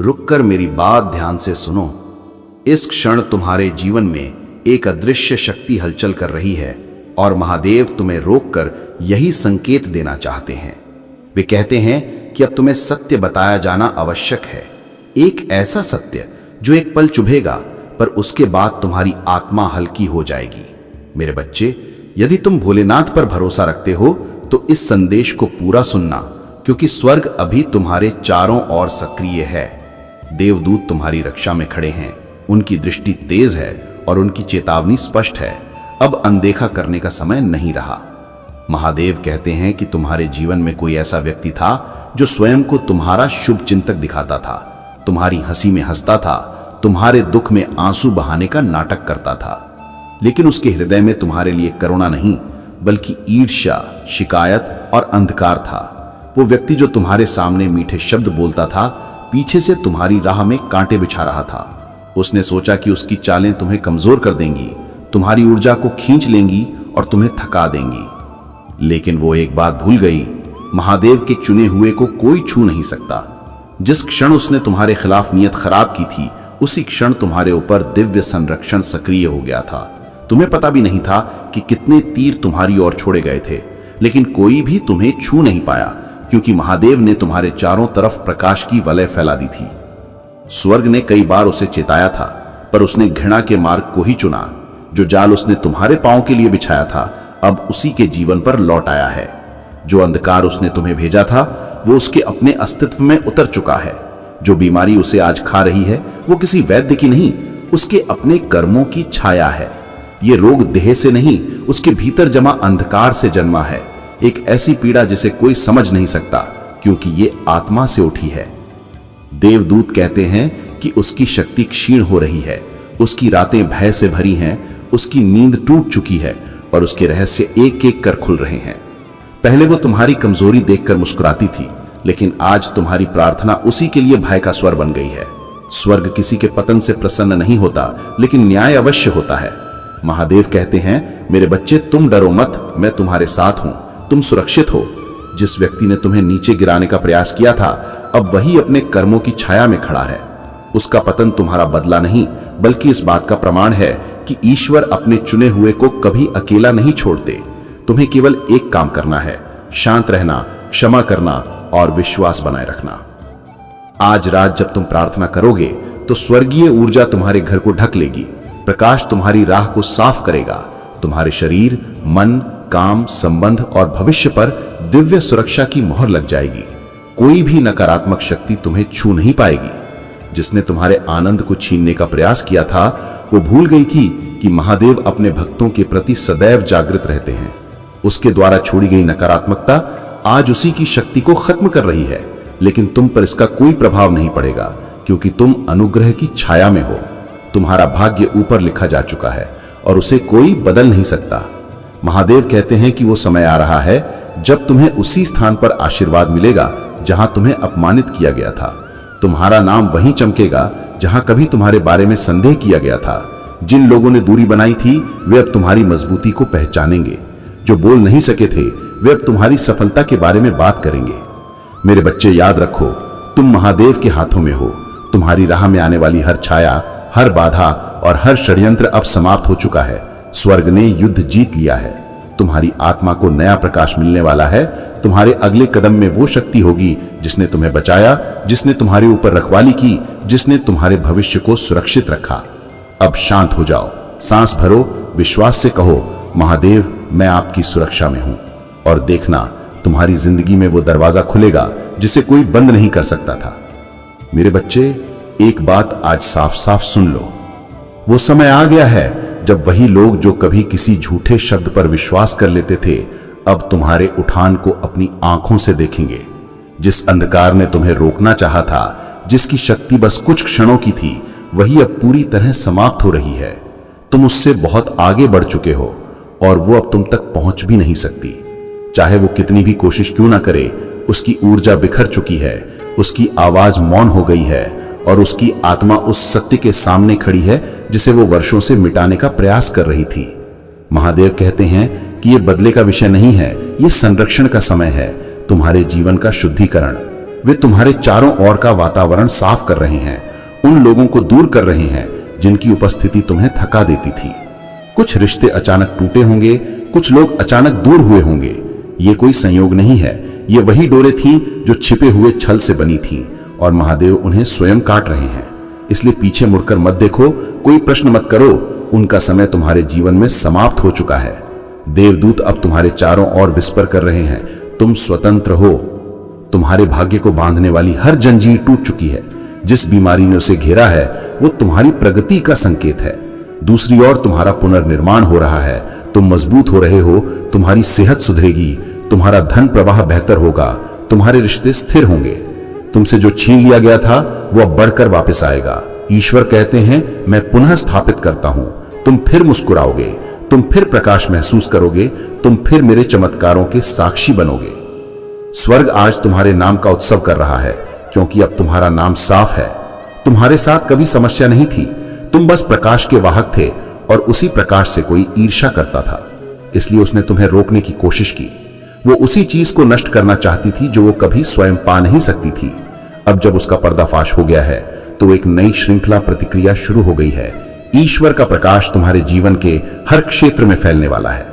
रुककर मेरी बात ध्यान से सुनो। इस क्षण तुम्हारे जीवन में एक अदृश्य शक्ति हलचल कर रही है और महादेव तुम्हें रोककर यही संकेत देना चाहते हैं। वे कहते हैं कि अब तुम्हें सत्य बताया जाना आवश्यक है, एक ऐसा सत्य जो एक पल चुभेगा पर उसके बाद तुम्हारी आत्मा हल्की हो जाएगी। मेरे बच्चे, यदि तुम भोलेनाथ पर भरोसा रखते हो तो इस संदेश को पूरा सुनना, क्योंकि स्वर्ग अभी तुम्हारे चारों ओर सक्रिय है। देवदूत तुम्हारी रक्षा में खड़े हैं, उनकी दृष्टि तेज है और उनकी चेतावनी स्पष्ट है। अब अनदेखा करने का समय नहीं रहा। महादेव कहते हैं कि तुम्हारे जीवन में कोई ऐसा व्यक्ति था जो स्वयं को तुम्हारा शुभ चिंतक दिखाता था, तुम्हारी हंसी में हंसता था, तुम्हारे दुख में आंसू बहाने का नाटक करता था। लेकिन उसके हृदय में तुम्हारे लिए करुणा नहीं बल्कि ईर्ष्या, शिकायत और अंधकार था। वो व्यक्ति जो तुम्हारे सामने मीठे शब्द बोलता था, पीछे से तुम्हारी राह में कांटे बिछा रहा था। उसने सोचा कि उसकी चालें तुम्हें कमजोर कर देंगी, तुम्हारी ऊर्जा को खींच लेंगी और तुम्हें थका देंगी। लेकिन वो एक बात भूल गई, महादेव के चुने हुए को कोई छू नहीं सकता। जिस क्षण उसने तुम्हारे खिलाफ नियत खराब की थी, उसी क्षण तुम्हारे ऊपर दिव्य संरक्षण सक्रिय हो गया था। तुम्हें पता भी नहीं था कि कितने तीर तुम्हारी ओर छोड़े गए थे, लेकिन कोई भी तुम्हें छू नहीं पाया, क्योंकि महादेव ने तुम्हारे चारों तरफ प्रकाश की वलय फैला दी थी। स्वर्ग ने कई बार उसे चेताया था, पर उसने घृणा के मार्ग को ही चुना। जो जाल उसने तुम्हारे पांव के लिए बिछाया था, अब उसी के जीवन पर लौट आया है। जो अंधकार उसने तुम्हें भेजा था, वो उसके अपने अस्तित्व में उतर चुका है। जो बीमारी उसे आज खा रही है, वो किसी वैद्य की नहीं, उसके अपने कर्मों की छाया है। ये रोग देह से नहीं, उसके भीतर जमा अंधकार से जन्मा है। एक ऐसी पीड़ा जिसे कोई समझ नहीं सकता, क्योंकि ये आत्मा से उठी है। देवदूत कहते हैं कि उसकी शक्ति क्षीण हो रही है, उसकी रातें भय से भरी हैं, उसकी नींद टूट चुकी है और उसके रहस्य एक एक कर खुल रहे हैं। पहले वो तुम्हारी कमजोरी देखकर मुस्कुराती थी, लेकिन आज तुम्हारी प्रार्थना उसी के लिए भय का स्वर बन गई है। स्वर्ग किसी के पतन से प्रसन्न नहीं होता, लेकिन न्याय अवश्य होता है। महादेव कहते हैं, मेरे बच्चे, तुम डरो मत, मैं तुम्हारे साथ हूं, तुम सुरक्षित हो। जिस व्यक्ति ने तुम्हें नीचे गिराने का प्रयास किया था, अब वही अपने कर्मों की छाया में खड़ा है। उसका पतन तुम्हारा बदला नहीं, बल्कि इस बात का प्रमाण है कि ईश्वर अपने चुने हुए को कभी अकेला नहीं छोड़ते। तुम्हें केवल एक काम करना है, शांत रहना, क्षमा करना और विश्वास बनाए रखना। आज रात जब तुम प्रार्थना करोगे तो स्वर्गीय ऊर्जा तुम्हारे घर को ढक लेगी। प्रकाश तुम्हारी राह को साफ करेगा। तुम्हारे शरीर, मन, काम, संबंध और भविष्य पर दिव्य सुरक्षा की मोहर लग जाएगी। कोई भी नकारात्मक शक्ति तुम्हें छू नहीं पाएगी। जिसने तुम्हारे आनंद को छीनने का प्रयास किया था, वो भूल गई थी कि महादेव अपने भक्तों के प्रति सदैव जागृत रहते हैं। उसके द्वारा छोड़ी गई नकारात्मकता आज उसी की शक्ति को खत्म कर रही है, लेकिन तुम पर इसका कोई प्रभाव नहीं पड़ेगा, क्योंकि तुम अनुग्रह की छाया में हो। तुम्हारा भाग्य ऊपर लिखा जा चुका है और उसे कोई बदल नहीं सकता। महादेव कहते हैं कि वो समय आ रहा है जब तुम्हें उसी स्थान पर आशीर्वाद मिलेगा जहां तुम्हें अपमानित किया गया था। तुम्हारा नाम वहीं चमकेगा जहां कभी तुम्हारे बारे में संदेह किया गया था। जिन लोगों ने दूरी बनाई थी, वे अब तुम्हारी मजबूती को पहचानेंगे। जो बोल नहीं सके थे, वे अब तुम्हारी सफलता के बारे में बात करेंगे। मेरे बच्चे, याद रखो, तुम महादेव के हाथों में हो। तुम्हारी राह में आने वाली हर छाया, हर बाधा और हर षड्यंत्र अब समाप्त हो चुका है। स्वर्ग ने युद्ध जीत लिया है। तुम्हारी आत्मा को नया प्रकाश मिलने वाला है। तुम्हारे अगले कदम में वो शक्ति होगी जिसने तुम्हें बचाया, जिसने तुम्हारे ऊपर रखवाली की, जिसने तुम्हारे भविष्य को सुरक्षित रखा। अब शांत हो जाओ, सांस भरो, विश्वास से कहो, महादेव, मैं आपकी सुरक्षा में हूं। और देखना, तुम्हारी जिंदगी में वो दरवाजा खुलेगा जिसे कोई बंद नहीं कर सकता था। मेरे बच्चे, एक बात आज साफ साफ सुन लो। वो समय आ गया है जब वही लोग जो कभी किसी झूठे शब्द पर विश्वास कर लेते थे, अब तुम्हारे उठान को अपनी आंखों से देखेंगे। जिस अंधकार ने तुम्हें रोकना चाहा था, जिसकी शक्ति बस कुछ क्षणों की थी, वही अब पूरी तरह समाप्त हो रही है। तुम उससे बहुत आगे बढ़ चुके हो और वो अब तुम तक पहुंच भी नहीं सकती। चाहे वो कितनी भी कोशिश क्यों ना करे, उसकी ऊर्जा बिखर चुकी है, उसकी आवाज मौन हो गई है और उसकी आत्मा उस सत्य के सामने खड़ी है जिसे वो वर्षों से मिटाने का प्रयास कर रही थी। महादेव कहते हैं कि ये बदले का विषय नहीं है, ये संरक्षण का समय है, तुम्हारे जीवन का शुद्धिकरण। वे तुम्हारे चारों ओर का वातावरण साफ कर रहे हैं, उन लोगों को दूर कर रहे हैं जिनकी उपस्थिति तुम्हें थका देती थी। कुछ रिश्ते अचानक टूटे होंगे, कुछ लोग अचानक दूर हुए होंगे। ये कोई संयोग नहीं है, ये वही डोरें थीं जो छिपे हुए छल से बनी थीं और महादेव उन्हें स्वयं काट रहे हैं। इसलिए पीछे मुड़कर मत देखो, कोई प्रश्न मत करो, उनका समय तुम्हारे जीवन में समाप्त हो चुका है। देवदूत अब तुम्हारे चारों ओर विस्पर कर रहे हैं, तुम स्वतंत्र हो। तुम्हारे भाग्य को बांधने वाली हर जंजीर टूट चुकी है। जिस बीमारी ने उसे घेरा है वो तुम्हारी प्रगति का संकेत है। दूसरी ओर तुम्हारा पुनर्निर्माण हो रहा है, तुम मजबूत हो रहे हो, तुम्हारी सेहत सुधरेगी, तुम्हारा धन प्रवाह बेहतर होगा, तुम्हारे रिश्ते स्थिर होंगे। तुमसे जो छीन लिया गया था वो अब बढ़कर वापस आएगा। ईश्वर कहते हैं, मैं पुनः स्थापित करता हूं। तुम फिर मुस्कुराओगे, तुम फिर प्रकाश महसूस करोगे, तुम फिर मेरे चमत्कारों के साक्षी बनोगे। स्वर्ग आज तुम्हारे नाम का उत्सव कर रहा है, क्योंकि अब तुम्हारा नाम साफ है। तुम्हारे साथ कभी समस्या नहीं थी, तुम बस प्रकाश के वाहक थे और उसी प्रकाश से कोई ईर्ष्या करता था, इसलिए उसने तुम्हें रोकने की कोशिश की। वो उसी चीज को नष्ट करना चाहती थी जो वो कभी स्वयं पा नहीं सकती थी। अब जब उसका पर्दाफाश हो गया है तो एक नई श्रृंखला प्रतिक्रिया शुरू हो गई है। ईश्वर का प्रकाश तुम्हारे जीवन के हर क्षेत्र में फैलने वाला है।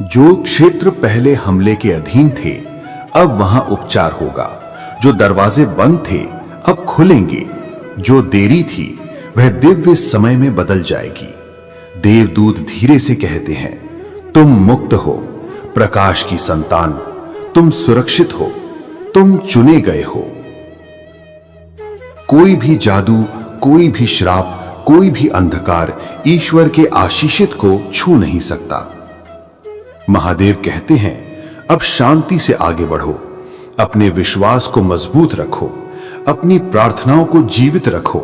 जो क्षेत्र पहले हमले के अधीन थे अब वहां उपचार होगा। जो दरवाजे बंद थे अब खुलेंगे। जो देरी थी वह दिव्य समय में बदल जाएगी। देवदूत धीरे से कहते हैं, तुम मुक्त हो, प्रकाश की संतान, तुम सुरक्षित हो, तुम चुने गए हो। कोई भी जादू, कोई भी श्राप, कोई भी अंधकार ईश्वर के आशीषित को छू नहीं सकता। महादेव कहते हैं, अब शांति से आगे बढ़ो, अपने विश्वास को मजबूत रखो, अपनी प्रार्थनाओं को जीवित रखो,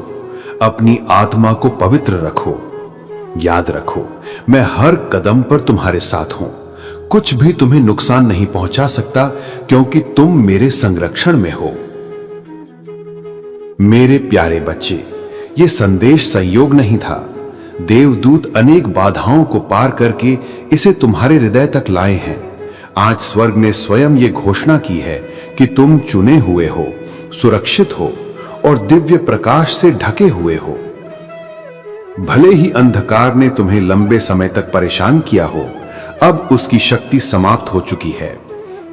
अपनी आत्मा को पवित्र रखो। याद रखो, मैं हर कदम पर तुम्हारे साथ हूं। कुछ भी तुम्हें नुकसान नहीं पहुंचा सकता, क्योंकि तुम मेरे संरक्षण में हो। मेरे प्यारे बच्चे, यह संदेश संयोग नहीं था। देवदूत अनेक बाधाओं को पार करके इसे तुम्हारे हृदय तक लाए हैं। आज स्वर्ग ने स्वयं ये घोषणा की है कि तुम चुने हुए हो, सुरक्षित हो और दिव्य प्रकाश से ढके हुए हो। भले ही अंधकार ने तुम्हें लंबे समय तक परेशान किया हो, अब उसकी शक्ति समाप्त हो चुकी है।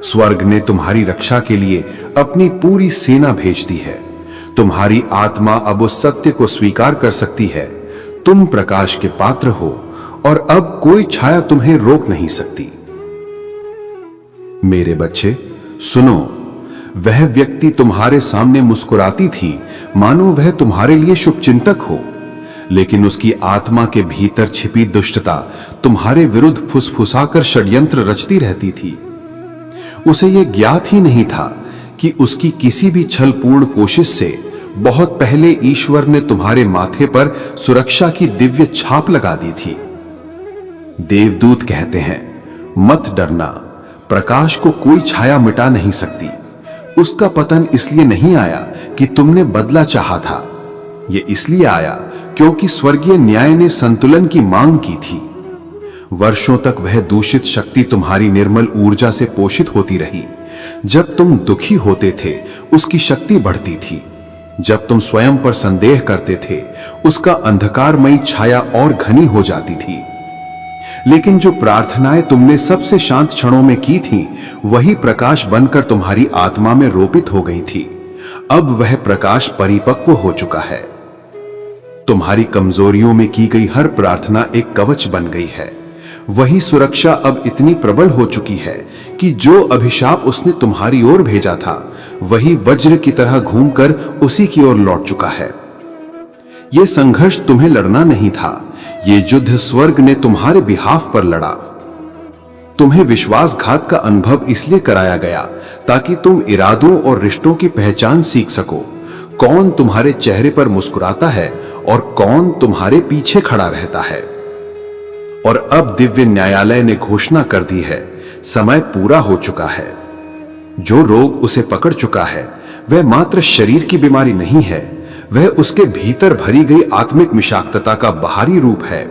स्वर्ग ने तुम्हारी रक्षा के लिए अपनी पूरी सेना भेज दी है। तुम्हारी आत्मा अब उस सत्य को स्वीकार कर सकती है। तुम प्रकाश के पात्र हो और अब कोई छाया तुम्हें रोक नहीं सकती। मेरे बच्चे सुनो, वह व्यक्ति तुम्हारे सामने मुस्कुराती थी मानो वह तुम्हारे लिए शुभचिंतक हो, लेकिन उसकी आत्मा के भीतर छिपी दुष्टता तुम्हारे विरुद्ध फुसफुसाकर षड्यंत्र रचती रहती थी। उसे यह ज्ञात ही नहीं था कि उसकी किसी भी छलपूर्ण कोशिश से बहुत पहले ईश्वर ने तुम्हारे माथे पर सुरक्षा की दिव्य छाप लगा दी थी। देवदूत कहते हैं, मत डरना, प्रकाश को कोई छाया मिटा नहीं सकती। उसका पतन इसलिए नहीं आया कि तुमने बदला चाहा था, यह इसलिए आया क्योंकि स्वर्गीय न्याय ने संतुलन की मांग की थी। वर्षों तक वह दूषित शक्ति तुम्हारी निर्मल ऊर्जा से पोषित होती रही। जब तुम दुखी होते थे उसकी शक्ति बढ़ती थी, जब तुम स्वयं पर संदेह करते थे उसका अंधकारमयी छाया और घनी हो जाती थी। लेकिन जो प्रार्थनाएं तुमने सबसे शांत क्षणों में की थीं, वही प्रकाश बनकर तुम्हारी आत्मा में रोपित हो गई थी। अब वह प्रकाश परिपक्व हो चुका है। तुम्हारी कमजोरियों में की गई हर प्रार्थना एक कवच बन गई है। वही सुरक्षा अब इतनी प्रबल हो चुकी है कि जो अभिशाप उसने तुम्हारी ओर भेजा था, वही वज्र की तरह घूमकर उसी की ओर लौट चुका है। यह संघर्ष तुम्हें लड़ना नहीं था, यह युद्ध स्वर्ग ने तुम्हारे बिहाफ पर लड़ा। तुम्हें विश्वासघात का अनुभव इसलिए कराया गया ताकि तुम इरादों और रिश्तों की पहचान सीख सको। कौन तुम्हारे चेहरे पर मुस्कुराता है और कौन तुम्हारे पीछे खड़ा रहता है। और अब दिव्य न्यायालय ने घोषणा कर दी है, समय पूरा हो चुका है। जो रोग उसे पकड़ चुका है वह मात्र शरीर की बीमारी नहीं है, वह उसके भीतर भरी गई आत्मिक विषाक्तता का बाहरी रूप है।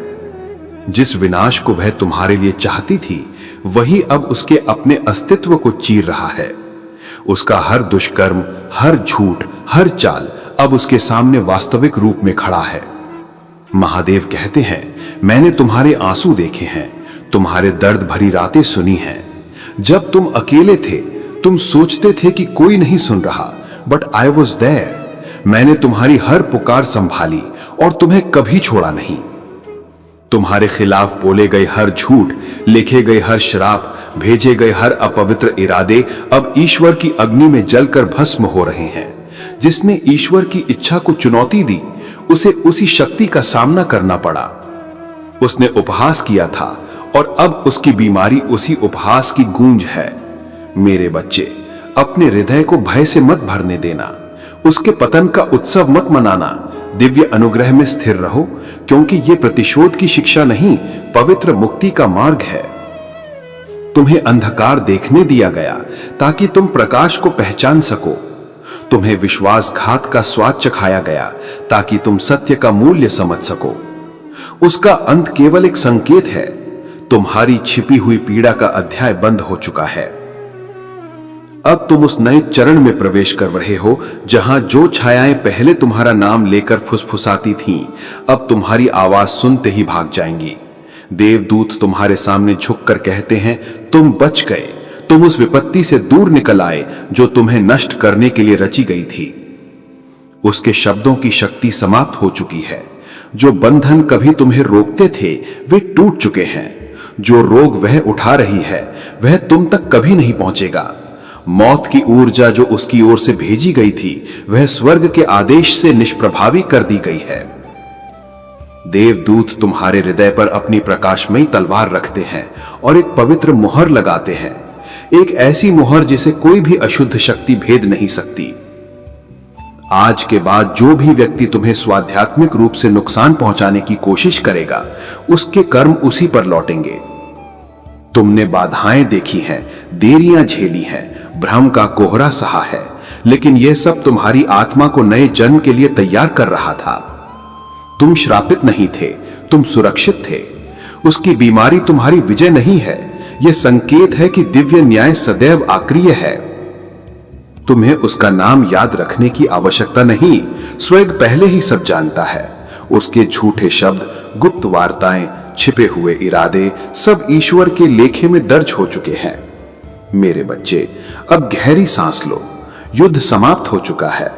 जिस विनाश को वह तुम्हारे लिए चाहती थी, वही अब उसके अपने अस्तित्व को चीर रहा है। उसका हर दुष्कर्म, हर झूठ, हर चाल अब उसके सामने वास्तविक रूप में खड़ा है। महादेव कहते हैं, मैंने तुम्हारे आंसू देखे हैं, तुम्हारे दर्द भरी रातें सुनी हैं। जब तुम अकेले थे, तुम सोचते थे कि कोई नहीं सुन रहा, बट आई वॉज देयर। मैंने तुम्हारी हर पुकार संभाली और तुम्हें कभी छोड़ा नहीं। तुम्हारे खिलाफ बोले गए हर झूठ, लिखे गए हर श्राप, भेजे गए हर अपवित्र इरादे अब ईश्वर की अग्नि में जलकर भस्म हो रहे हैं। जिसने ईश्वर की इच्छा को चुनौती दी, उसे उसी शक्ति का सामना करना पड़ा। उसने उपहास किया था और अब उसकी बीमारी उसी उपहास की गूंज है। मेरे बच्चे, अपने हृदय को भय से मत भरने देना, उसके पतन का उत्सव मत मनाना। दिव्य अनुग्रह में स्थिर रहो, क्योंकि यह प्रतिशोध की शिक्षा नहीं, पवित्र मुक्ति का मार्ग है। तुम्हें अंधकार देखने दिया गया ताकि तुम प्रकाश को पहचान सको। तुम्हें विश्वासघात का स्वाद चखाया गया ताकि तुम सत्य का मूल्य समझ सको। उसका अंत केवल एक संकेत है। तुम्हारी छिपी हुई पीड़ा का अध्याय बंद हो चुका है। अब तुम उस नए चरण में प्रवेश कर रहे हो, जहां जो छायाएं पहले तुम्हारा नाम लेकर फुसफुसाती थीं, अब तुम्हारी आवाज सुनते ही भाग जाएंगी। देवदूत तुम्हारे सामने झुककर कहते हैं, तुम बच गए, तुम उस विपत्ति से दूर निकल आए जो तुम्हें नष्ट करने के लिए रची गई थी। उसके शब्दों की शक्ति समाप्त हो चुकी है। जो बंधन कभी तुम्हें रोकते थे, वे टूट चुके हैं। जो रोग वह उठा रही है, वह तुम तक कभी नहीं पहुंचेगा। मौत की ऊर्जा जो उसकी ओर से भेजी गई थी, वह स्वर्ग के आदेश से निष्प्रभावी कर दी गई है। देवदूत तुम्हारे हृदय पर अपनी प्रकाशमयी तलवार रखते हैं और एक पवित्र मुहर लगाते हैं, एक ऐसी मुहर जिसे कोई भी अशुद्ध शक्ति भेद नहीं सकती। आज के बाद जो भी व्यक्ति तुम्हें स्वाध्यात्मिक रूप से नुकसान पहुंचाने की कोशिश करेगा, उसके कर्म उसी पर लौटेंगे। तुमने बाधाएं देखी हैं, देरियां झेली हैं, भ्रम का कोहरा सहा है, लेकिन यह सब तुम्हारी आत्मा को नए जन्म के लिए तैयार कर रहा था। तुम श्रापित नहीं थे, तुम सुरक्षित थे। उसकी बीमारी तुम्हारी विजय नहीं है, यह संकेत है कि दिव्य न्याय सदैव आक्रिय है। तुम्हें उसका नाम याद रखने की आवश्यकता नहीं, स्वर्ग पहले ही सब जानता है। उसके झूठे शब्द, गुप्त वार्ताएं, छिपे हुए इरादे सब ईश्वर के लेखे में दर्ज हो चुके हैं। मेरे बच्चे, अब गहरी सांस लो, युद्ध समाप्त हो चुका है।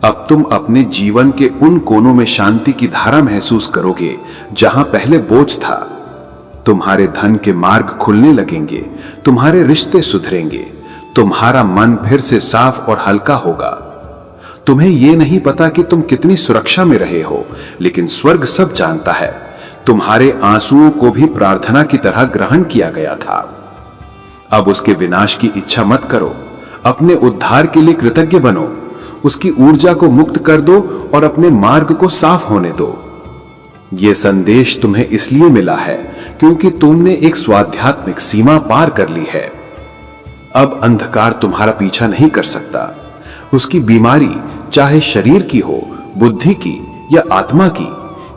अब तुम अपने जीवन के उन कोनों में शांति की धारा महसूस करोगे जहां पहले बोझ था। तुम्हारे धन के मार्ग खुलने लगेंगे, तुम्हारे रिश्ते सुधरेंगे, तुम्हारा मन फिर से साफ और हल्का होगा। तुम्हें यह नहीं पता कि तुम कितनी सुरक्षा में रहे हो, लेकिन स्वर्ग सब जानता है। तुम्हारे आंसुओं को भी प्रार्थना की तरह ग्रहण किया गया था। अब उसके विनाश की इच्छा मत करो, अपने उद्धार के लिए कृतज्ञ बनो। उसकी ऊर्जा को मुक्त कर दो और अपने मार्ग को साफ होने दो। यह संदेश तुम्हें इसलिए मिला है क्योंकि तुमने एक स्वाध्यात्मिक सीमा पार कर ली है। अब अंधकार तुम्हारा पीछा नहीं कर सकता। उसकी बीमारी चाहे शरीर की हो, बुद्धि की या आत्मा की,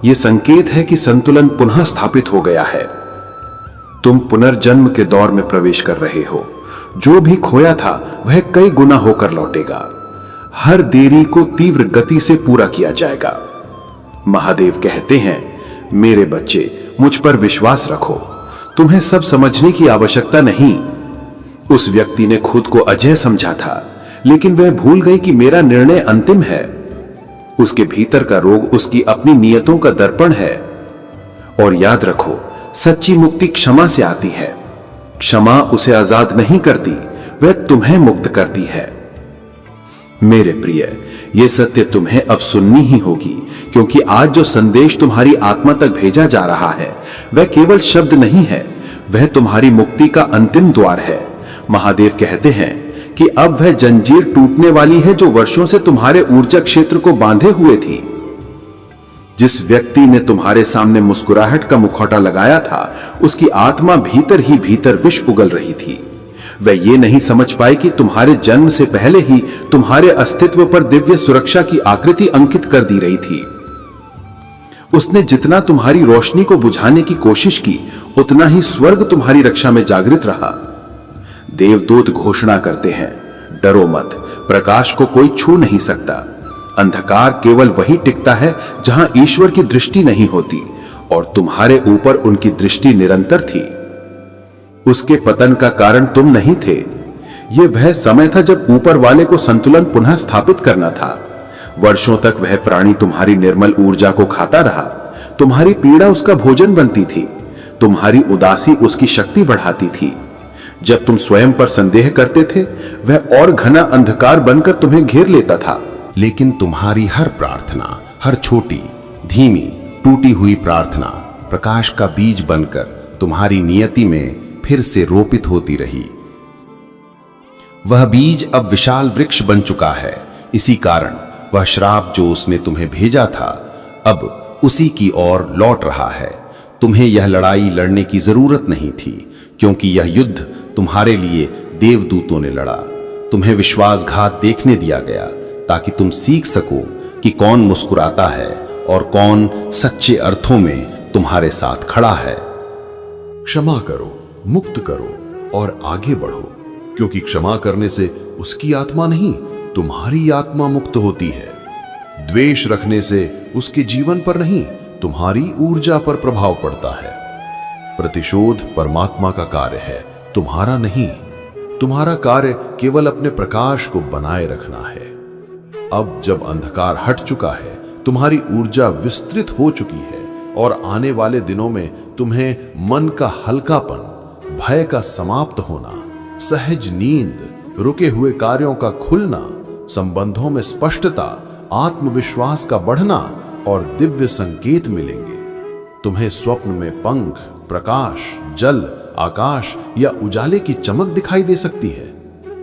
यह संकेत है कि संतुलन पुनः स्थापित हो गया है। तुम पुनर्जन्म के दौर में प्रवेश कर रहे हो। जो भी खोया था वह कई गुना होकर लौटेगा। हर देरी को तीव्र गति से पूरा किया जाएगा। महादेव कहते हैं, मेरे बच्चे, मुझ पर विश्वास रखो, तुम्हें सब समझने की आवश्यकता नहीं। उस व्यक्ति ने खुद को अजय समझा था, लेकिन वह भूल गई कि मेरा निर्णय अंतिम है। उसके भीतर का रोग उसकी अपनी नियतों का दर्पण है। और याद रखो, सच्ची मुक्ति क्षमा से आती है। क्षमा उसे आजाद नहीं करती, वह तुम्हें मुक्त करती है। मेरे प्रिय, यह सत्य तुम्हें अब सुननी ही होगी, क्योंकि आज जो संदेश तुम्हारी आत्मा तक भेजा जा रहा है, वह केवल शब्द नहीं है, वह तुम्हारी मुक्ति का अंतिम द्वार है। महादेव कहते हैं कि अब वह जंजीर टूटने वाली है जो वर्षों से तुम्हारे ऊर्जा क्षेत्र को बांधे हुए थी। जिस व्यक्ति ने तुम्हारे सामने मुस्कुराहट का मुखौटा लगाया था, उसकी आत्मा भीतर ही भीतर विष उगल रही थी। वह ये नहीं समझ पाई कि तुम्हारे जन्म से पहले ही तुम्हारे अस्तित्व पर दिव्य सुरक्षा की आकृति अंकित कर दी रही थी। उसने जितना तुम्हारी रोशनी को बुझाने की कोशिश की, उतना ही स्वर्ग तुम्हारी रक्षा में जागृत रहा। देवदूत घोषणा करते हैं, डरो मत, प्रकाश को कोई छू नहीं सकता। अंधकार केवल वही टिकता है जहां ईश्वर की दृष्टि नहीं होती, और तुम्हारे ऊपर उनकी दृष्टि निरंतर थी। उसके पतन का कारण तुम नहीं थे। यह वह समय था जब ऊपर वाले को संतुलन पुनः स्थापित करना था। वर्षों तक वह प्राणी तुम्हारी निर्मल ऊर्जा को खाता रहा। तुम्हारी पीड़ा उसका भोजन बनती थी, तुम्हारी उदासी उसकी शक्ति बढ़ाती थी। जब तुम स्वयं पर संदेह करते थे, वह और घना अंधकार बनकर तुम्हें घेर लेता था। लेकिन तुम्हारी हर प्रार्थना, हर छोटी, धीमी, टूटी हुई प्रार्थना प्रकाश का बीज बनकर तुम्हारी नियति में फिर से रोपित होती रही। वह बीज अब विशाल वृक्ष बन चुका है। इसी कारण वह श्राप जो उसने तुम्हें भेजा था, अब उसी की ओर लौट रहा है। तुम्हें यह लड़ाई लड़ने की जरूरत नहीं थी, क्योंकि यह युद्ध तुम्हारे लिए देवदूतों ने लड़ा। तुम्हें विश्वासघात देखने दिया गया ताकि तुम सीख सको कि कौन मुस्कुराता है और कौन सच्चे अर्थों में तुम्हारे साथ खड़ा है। क्षमा करो, मुक्त करो और आगे बढ़ो, क्योंकि क्षमा करने से उसकी आत्मा नहीं, तुम्हारी आत्मा मुक्त होती है। द्वेष रखने से उसके जीवन पर नहीं, तुम्हारी ऊर्जा पर प्रभाव पड़ता है। प्रतिशोध परमात्मा का कार्य है, तुम्हारा नहीं। तुम्हारा कार्य केवल अपने प्रकाश को बनाए रखना है। अब जब अंधकार हट चुका है, तुम्हारी ऊर्जा विस्तृत हो चुकी है और आने वाले दिनों में तुम्हें मन का हल्कापन, भय का समाप्त होना, सहज नींद, रुके हुए कार्यों का खुलना, संबंधों में स्पष्टता, आत्मविश्वास का बढ़ना और दिव्य संकेत मिलेंगे। तुम्हें स्वप्न में पंख, प्रकाश, जल, आकाश या उजाले की चमक दिखाई दे सकती है।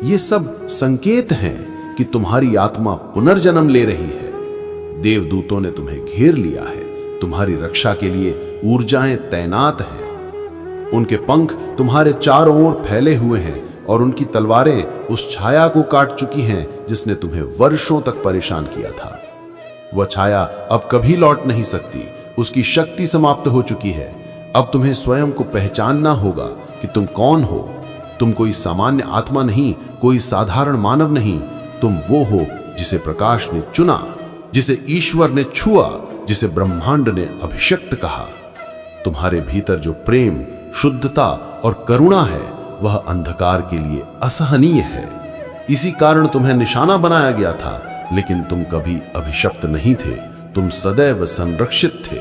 ये सब संकेत हैं कि तुम्हारी आत्मा पुनर्जन्म ले रही है। देवदूतों ने तुम्हें घेर लिया है, तुम्हारी रक्षा के लिए ऊर्जाएं तैनात हैं। उनके पंख तुम्हारे चारों ओर फैले हुए हैं और उनकी तलवारें उस छाया को काट चुकी हैं जिसने तुम्हें वर्षों तक परेशान किया था। वह छाया अब कभी लौट नहीं सकती, उसकी शक्ति समाप्त हो चुकी है। अब तुम्हें स्वयं को पहचानना होगा कि तुम कौन हो। तुम कोई सामान्य आत्मा नहीं, कोई साधारण मानव नहीं। तुम वो हो जिसे प्रकाश ने चुना, जिसे ईश्वर ने छुआ, जिसे ब्रह्मांड ने अभिषक्त कहा। तुम्हारे भीतर जो प्रेम, शुद्धता और करुणा है, वह अंधकार के लिए असहनीय है। इसी कारण तुम्हें निशाना बनाया गया था, लेकिन तुम कभी अभिशप्त नहीं थे, तुम सदैव संरक्षित थे।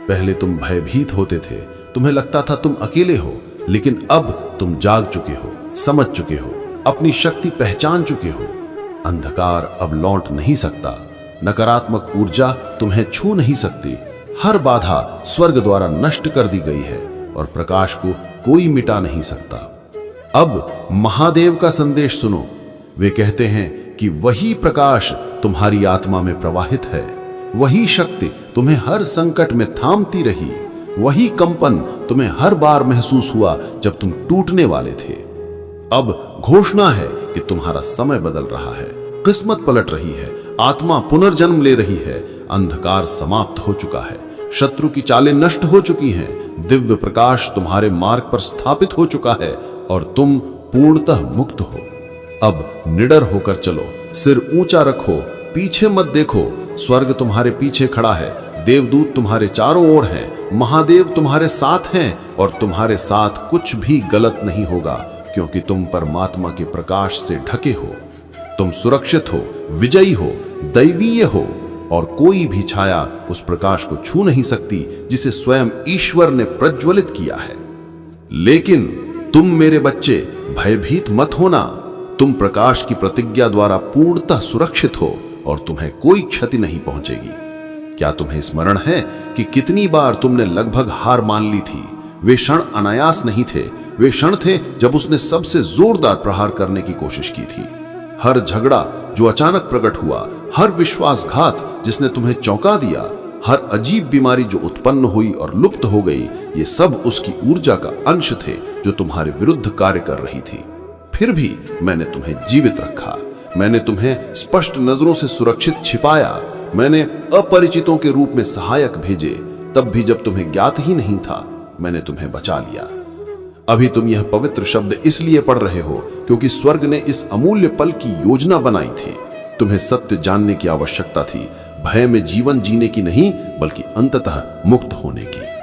पहले तुम भयभीत होते थे, तुम्हें लगता था तुम अकेले हो, लेकिन अब तुम जाग चुके हो, समझ चुके हो, अपनी शक्ति पहचान चुके हो। अंधकार अब लौट नहीं सकता, नकारात्मक ऊर्जा तुम्हें छू नहीं सकती। हर बाधा स्वर्ग द्वारा नष्ट कर दी गई है और प्रकाश को कोई मिटा नहीं सकता। अब महादेव का संदेश सुनो। वे कहते हैं कि वही प्रकाश तुम्हारी आत्मा में प्रवाहित है, वही शक्ति तुम्हें हर संकट में थामती रही, वही कंपन तुम्हें हर बार महसूस हुआ जब तुम टूटने वाले थे। अब घोषणा है कि तुम्हारा समय बदल रहा है, किस्मत पलट रही है, आत्मा पुनर्जन्म ले रही है, अंधकार समाप्त हो चुका है, शत्रु की चालें नष्ट हो चुकी हैं, दिव्य प्रकाश तुम्हारे मार्ग पर स्थापित हो चुका है और तुम पूर्णतः मुक्त हो। अब निडर होकर चलो, सिर ऊंचा रखो, पीछे मत देखो। स्वर्ग तुम्हारे पीछे खड़ा है, देवदूत तुम्हारे चारों ओर हैं, महादेव तुम्हारे साथ हैं और तुम्हारे साथ कुछ भी गलत नहीं होगा, क्योंकि तुम परमात्मा के प्रकाश से ढके हो। तुम सुरक्षित हो, विजयी हो, दैवीय हो और कोई भी छाया उस प्रकाश को छू नहीं सकती जिसे स्वयं ईश्वर ने प्रज्वलित किया है। लेकिन तुम मेरे बच्चे भयभीत मत होना। तुम प्रकाश की प्रतिज्ञा द्वारा पूर्णतः सुरक्षित हो और तुम्हें कोई क्षति नहीं पहुंचेगी। क्या तुम्हें स्मरण है कि कितनी बार तुमने लगभग हार मान ली थी? वे क्षण अनायास नहीं थे, वे क्षण थे जब उसने सबसे जोरदार प्रहार करने की कोशिश की थी। हर झगड़ा जो अचानक प्रकट हुआ, हर विश्वासघात जिसने तुम्हें चौंका दिया, हर अजीब बीमारी जो उत्पन्न हुई और लुप्त हो गई, ये सब उसकी ऊर्जा का अंश थे जो तुम्हारे विरुद्ध कार्य कर रही थी। फिर भी मैंने तुम्हें जीवित रखा, मैंने तुम्हें स्पष्ट नजरों से सुरक्षित छिपाया, मैंने अपरिचितों के रूप में सहायक भेजे, तब भी जब तुम्हें ज्ञात ही नहीं था, मैंने तुम्हें बचा लिया। अभी तुम यह पवित्र शब्द इसलिए पढ़ रहे हो क्योंकि स्वर्ग ने इस अमूल्य पल की योजना बनाई थी। तुम्हें सत्य जानने की आवश्यकता थी, भय में जीवन जीने की नहीं बल्कि अंततः मुक्त होने की।